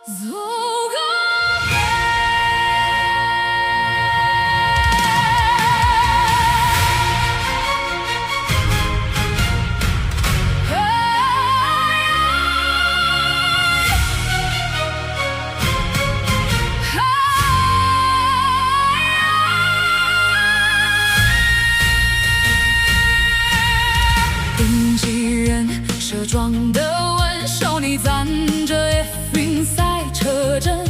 顶级人设装的稳手，你攒着 F1 赛车证，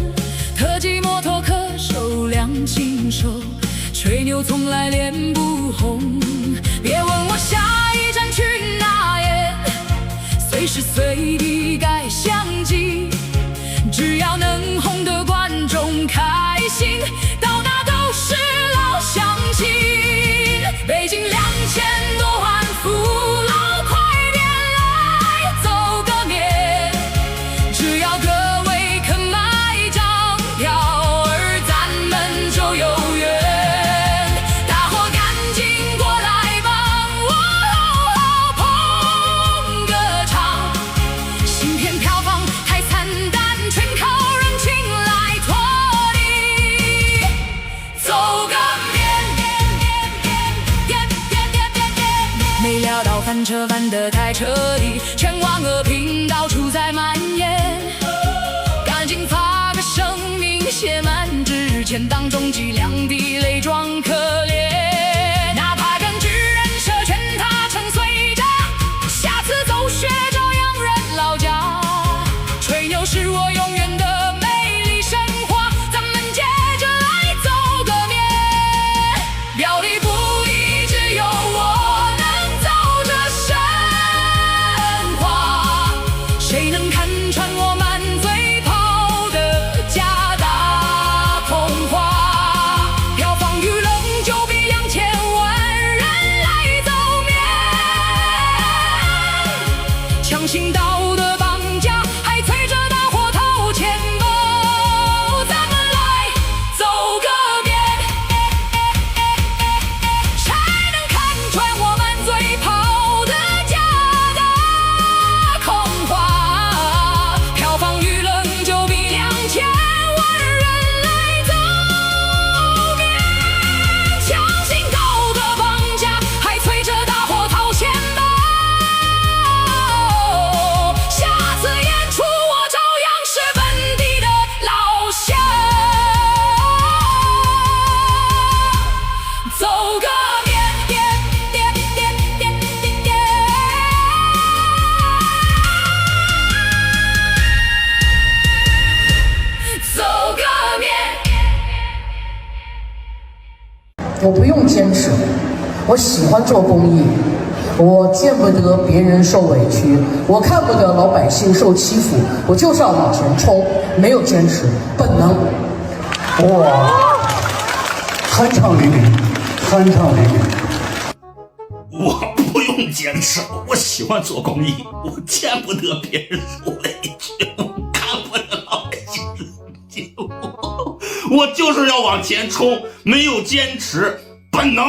特技摩托可手两轻手，吹牛从来脸不红。别问我下一站去哪演，随时随地改相机，只要能哄得观众开心，到哪都是老乡亲。北京2000多万父老，快点来走个面，只要各位肯买张票儿，咱们就有缘。大伙赶紧过来帮我好好捧个场，新片票房太惨淡，全靠人情来托底。走个没料到翻车翻得太彻底，全网恶评到处在蔓延，赶紧发个声明，写满之前当中脊梁滴泪装可怜，哪怕跟巨人蛇拳他成随着，下次走穴照样认老家。吹牛是我永远的美丽神话，咱们接着来走个面，表里不一只有我谁能看穿我满嘴跑的假大空话？票房娱乐就比2000万人来走面，强行道德绑架，还催着大伙掏钱包，咱们来走个面，谁能看穿我满嘴跑的假大空话？我不用坚持，我喜欢做公益，我见不得别人受委屈，我看不得老百姓受欺负，我就是要往前冲，没有坚持，本能。哇，酣畅淋漓，酣畅淋漓。我不用坚持，我喜欢做公益，我见不得别人受委屈，看不得老百姓受欺负，我就是要往前冲，没有坚持，本能。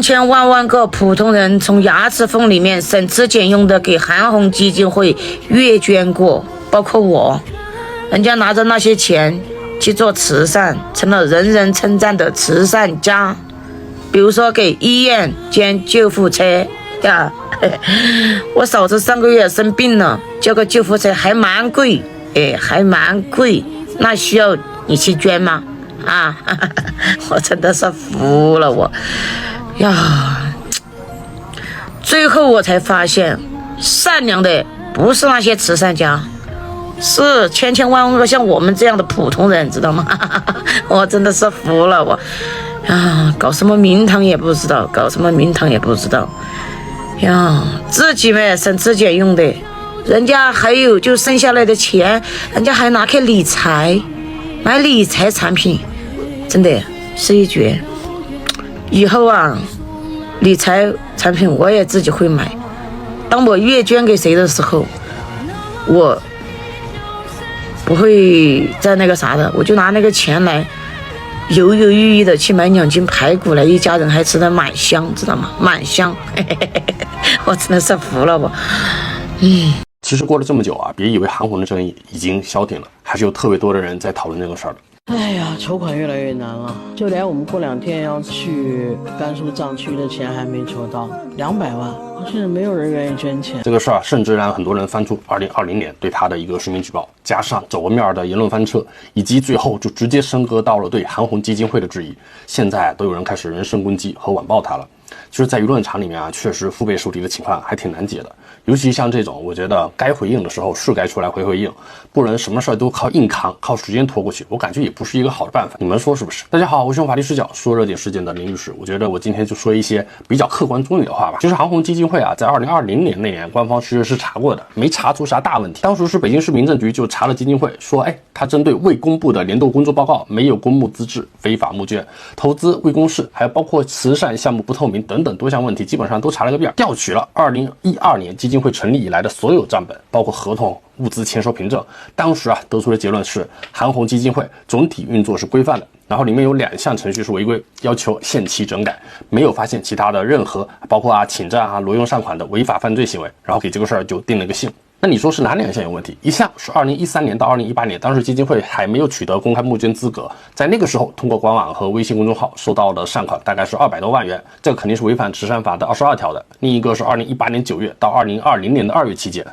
千万个普通人从牙齿缝里面省吃俭用的给韩红基金会月捐过，包括我。人家拿着那些钱去做慈善，成了人人称赞的慈善家。比如说给医院捐救护车呀，我嫂子上个月生病了，这个救护车还蛮贵，还蛮贵，那需要你去捐吗？啊，我真的是服了我呀！最后我才发现，善良的不是那些慈善家，是千万个像我们这样的普通人，知道吗？我真的是服了我啊！搞什么名堂也不知道，搞什么名堂也不知道呀！自己嘛省吃俭用的，人家还有就剩下来的钱，人家还拿去理财，买理财产品，真的是一绝。以后啊，理财产品我也自己会买。当我月捐给谁的时候，我不会再那个啥的，我就拿那个钱来犹犹豫豫的去买2斤排骨来，一家人还吃得满香，知道吗？满香，我真的是服了我。其实过了这么久啊，别以为韩红的争议已经消停了，还是有特别多的人在讨论这个事儿的。哎呀，筹款越来越难了，就连我们过2天要去甘肃藏区的钱还没筹到，200万，现在没有人愿意捐钱。这个事儿甚至让很多人翻出2020年对他的一个实名举报，加上走个面的言论翻车，以及最后就直接升格到了对韩红基金会的质疑，现在都有人开始人身攻击和网暴他了。就是在舆论场里面啊，确实腹背受敌的情况还挺难解的。尤其像这种，我觉得该回应的时候是该出来回应，不能什么事儿都靠硬扛，靠时间拖过去，我感觉也不是一个好的办法。你们说是不是？大家好，我是用法律视角说热点事件的林律师。我觉得我今天就说一些比较客观中立的话吧。就是韩红基金会啊，在2020年那年，官方其实是查过的，没查出啥大问题。当时是北京市民政局就查了基金会，说，他针对未公布的年度工作报告没有公募资质、非法募捐、投资未公示，还有包括慈善项目不透明等等多项问题，基本上都查了个遍，调取了2012年基金会成立以来的所有账本，包括合同、物资签收凭证。当时得出的结论是，韩红基金会总体运作是规范的，然后里面有2项程序是违规，要求限期整改，没有发现其他的任何包括请债挪用善款的违法犯罪行为，然后给这个事儿就定了个性。那你说是哪2项有问题？一项是2013年到2018年，当时基金会还没有取得公开募捐资格，在那个时候通过官网和微信公众号收到的善款大概是200多万元，这个肯定是违反慈善法的22条的。另一个是2018年9月到2020年的2月期间，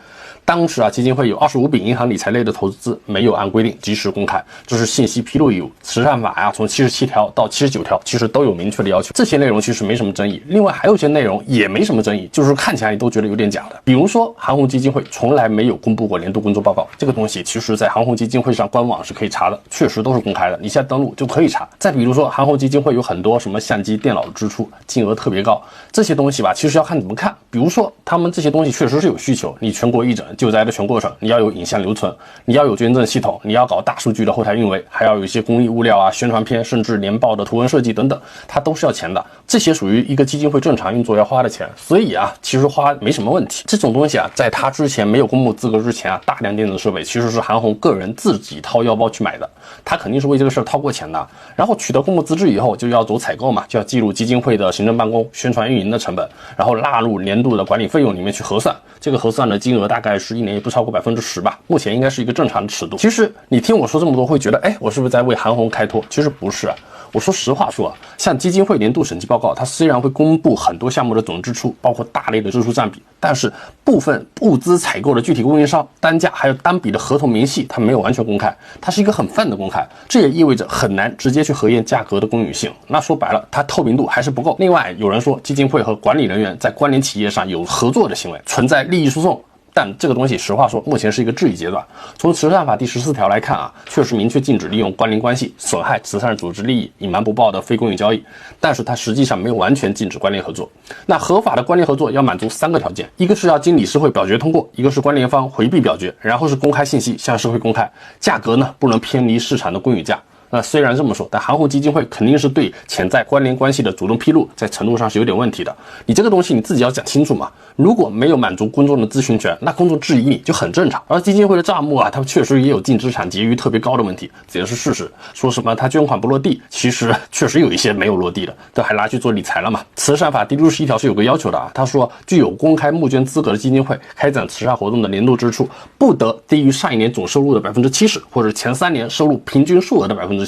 当时基金会有25笔银行理财类的投资没有按规定及时公开，这是信息披露义务。慈善法从77条到79条其实都有明确的要求，这些内容其实没什么争议。另外还有一些内容也没什么争议，就是看起来你都觉得有点假的。比如说韩红基金会从来没有公布过年度工作报告，这个东西其实在韩红基金会上官网是可以查的，确实都是公开的，你现在登录就可以查。再比如说韩红基金会有很多什么相机、电脑的支出，金额特别高，这些东西吧，其实要看怎么看。比如说他们这些东西确实是有需求，你全国义诊救灾的全过程，你要有影像留存，你要有捐赠系统，你要搞大数据的后台运维，还要有一些公益物料宣传片，甚至年报的图文设计等等，它都是要钱的。这些属于一个基金会正常运作要花的钱，所以其实花没什么问题。这种东西在他之前没有公募资格之前大量电子设备其实是韩红个人自己掏腰包去买的，他肯定是为这个事儿掏过钱的。然后取得公募资质以后，就要走采购嘛，就要记录基金会的行政办公、宣传运营的成本，然后纳入年度的管理费用里面去核算。这个核算的金额大概是1年也不超过10%吧，目前应该是一个正常的尺度。其实你听我说这么多，会觉得我是不是在为韩红开脱？其实不是。我说实话说，像基金会年度审计报告，它虽然会公布很多项目的总支出，包括大类的支出占比，但是部分物资采购的具体供应商、单价还有单笔的合同明细，它没有完全公开，它是一个很泛的公开，这也意味着很难直接去核验价格的公允性。那说白了，它透明度还是不够。另外，有人说基金会和管理人员在关联企业上有合作的行为，存在利益输送。但这个东西实话说，目前是一个质疑阶段。从慈善法第14条来看确实明确禁止利用关联关系损害慈善组织利益、隐瞒不报的非公允交易，但是它实际上没有完全禁止关联合作。那合法的关联合作要满足3个条件，一个是要经理事会表决通过，一个是关联方回避表决，然后是公开信息向社会公开，价格呢不能偏离市场的公允价。那虽然这么说，但韩红基金会肯定是对潜在关联关系的主动披露，在程度上是有点问题的。你这个东西你自己要讲清楚嘛。如果没有满足公众的咨询权，那公众质疑你就很正常。而基金会的账目它确实也有净资产结余特别高的问题，这也是事实。说什么他捐款不落地，其实确实有一些没有落地的，这还拿去做理财了嘛。慈善法第61条是有个要求的他说具有公开募捐资格的基金会开展慈善活动的年度支出不得低于上一年总收入的70%，或者前3年收入平均数额的70%。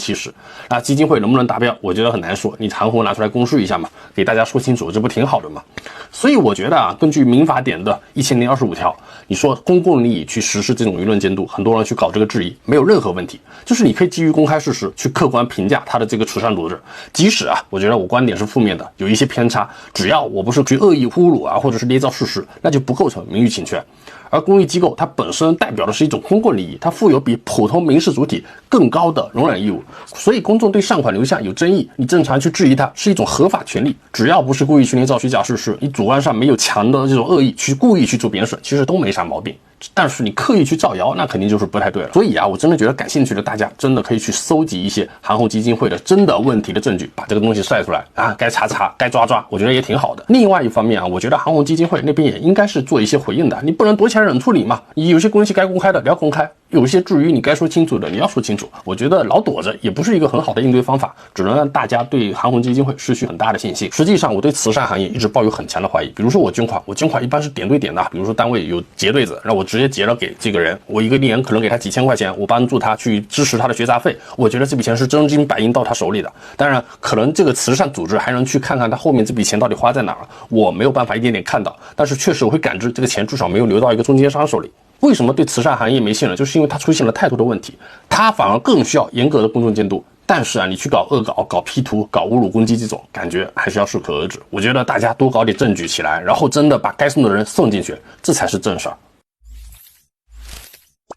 那基金会能不能达标，我觉得很难说，你韩红拿出来公示一下嘛，给大家说清楚，这不挺好的吗？所以我觉得根据民法典的1025条，你说公共利益去实施这种舆论监督，很多人去搞这个质疑没有任何问题，就是你可以基于公开事实去客观评价他的这个慈善组织，即使我觉得我观点是负面的，有一些偏差，只要我不是去恶意侮辱或者是捏造事实，那就不构成名誉侵权。而公益机构它本身代表的是一种公共利益，它负有比普通民事主体更高的容忍义务，所以公众对善款流向有争议，你正常去质疑它是一种合法权利，只要不是故意去捏造虚假事实，你主观上没有强的这种恶意去故意去做贬损，其实都没啥毛病。但是你刻意去造谣，那肯定就是不太对了。所以啊，我真的觉得感兴趣的大家真的可以去搜集一些韩红基金会的真的问题的证据，把这个东西晒出来啊，该查查，该抓抓，我觉得也挺好的。另外一方面啊，我觉得韩红基金会那边也应该是做一些回应的，你不能躲起来冷处理嘛。你有些东西该公开的你要公开，有些至于你该说清楚的你要说清楚。我觉得老躲着也不是一个很好的应对方法，只能让大家对韩红基金会失去很大的信心。实际上，我对慈善行业一直抱有很强的怀疑。比如说我捐款一般是点对点的，比如说单位有结对子，让我直接结了给这个人，我一个年可能给他几千块钱，我帮助他去支持他的学杂费，我觉得这笔钱是真金白银到他手里的。当然，可能这个慈善组织还能去看看他后面这笔钱到底花在哪儿，我没有办法一点点看到，但是确实我会感知这个钱至少没有流到一个中间商手里。为什么对慈善行业没信任？就是因为它出现了太多的问题，它反而更需要严格的公众监督。但是啊，你去搞恶搞、搞 P 图、搞侮辱攻击这种，感觉还是要适可而止。我觉得大家多搞点证据起来，然后真的把该送的人送进去，这才是正事儿。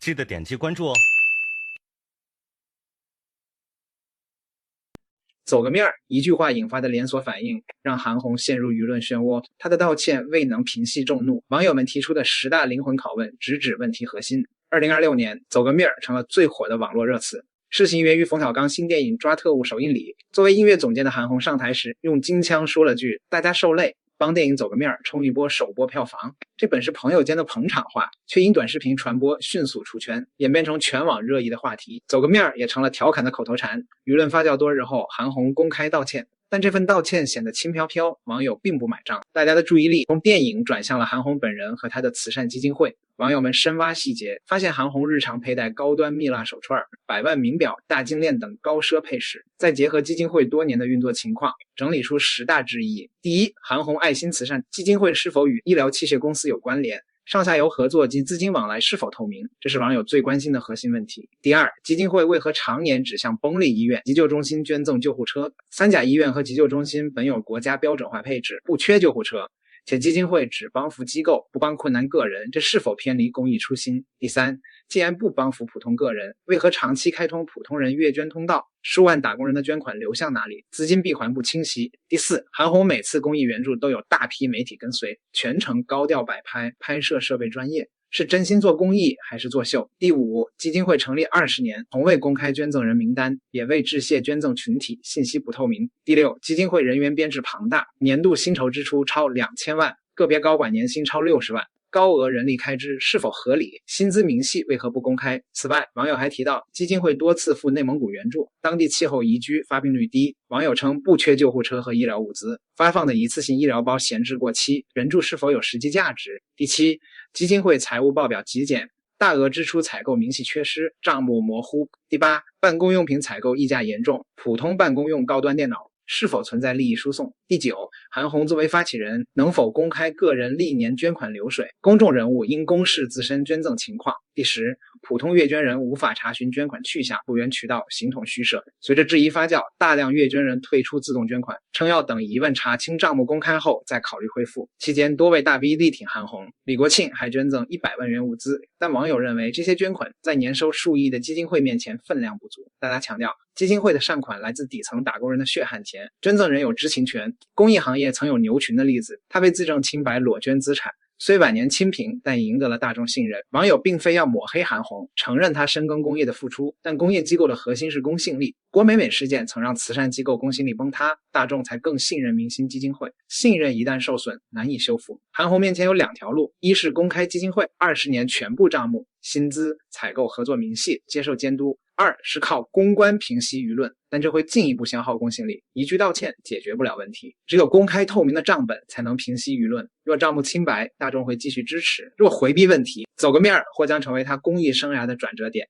记得点击关注哦。走个面儿，一句话引发的连锁反应让韩红陷入舆论漩涡，她的道歉未能平息众怒，网友们提出的10大灵魂拷问直指问题核心。2026年，走个面儿成了最火的网络热词。事情源于冯小刚新电影《抓特务》首映礼，作为音乐总监的韩红上台时，用京腔说了句"大家受累"，帮电影走个面儿，冲一波首播票房。这本是朋友间的捧场话，却因短视频传播迅速出圈，演变成全网热议的话题。走个面儿也成了调侃的口头禅。舆论发酵多日后，韩红公开道歉，但这份道歉显得轻飘飘，网友并不买账。大家的注意力从电影转向了韩红本人和她的慈善基金会。网友们深挖细节，发现韩红日常佩戴高端蜜蜡手串、百万名表、大金链等高奢配饰，再结合基金会多年的运作情况，整理出10大质疑。第一，韩红爱心慈善基金会是否与医疗器械公司有关联？上下游合作及资金往来是否透明？这是网友最关心的核心问题。第二，基金会为何常年只向崩利医院、急救中心捐赠救护车？3甲医院和急救中心本有国家标准化配置，不缺救护车，且基金会只帮扶机构，不帮困难个人，这是否偏离公益初心？第三，既然不帮扶普通个人，为何长期开通普通人月捐通道？数万打工人的捐款流向哪里？资金闭环不清晰。第四，韩红每次公益援助都有大批媒体跟随，全程高调摆拍，拍摄设备专业，是真心做公益还是作秀？第五，基金会成立20年，从未公开捐赠人名单，也未致谢捐赠群体，信息不透明。第六，基金会人员编制庞大，年度薪酬支出超2000万，个别高管年薪超60万。高额人力开支是否合理？薪资明细为何不公开？此外，网友还提到基金会多次赴内蒙古援助，当地气候宜居，发病率低。网友称不缺救护车和医疗物资，发放的一次性医疗包闲置过期，援助是否有实际价值？第七，基金会财务报表极简，大额支出采购明细缺失，账目模糊。第八，办公用品采购溢价严重，普通办公用高端电脑是否存在利益输送？第九，韩红作为发起人，能否公开个人历年捐款流水？公众人物应公示自身捐赠情况。第十，普通月捐人无法查询捐款去向，不原渠道，形同虚设。随着质疑发酵，大量月捐人退出自动捐款，称要等疑问查清账目公开后再考虑恢复。期间多位大 V 力挺韩红，李国庆还捐赠100万元物资，但网友认为这些捐款在年收数亿的基金会面前分量不足。大家强调，基金会的善款来自底层打工人的血汗钱，捐赠人有知情权。公益行业曾有牛群的例子，他被自证清白裸捐资产，虽晚年清贫，但赢得了大众信任。网友并非要抹黑韩红，承认他深耕工业的付出，但工业机构的核心是公信力。郭美美事件曾让慈善机构公信力崩塌，大众才更信任明星基金会。信任一旦受损，难以修复。韩红面前有2条路，一是公开基金会20年全部账目、薪资、采购合作明细，接受监督；二是靠公关平息舆论，但这会进一步消耗公信力，一句道歉解决不了问题。只有公开透明的账本才能平息舆论，若账目清白，大众会继续支持；若回避问题，走个面儿或将成为他公益生涯的转折点。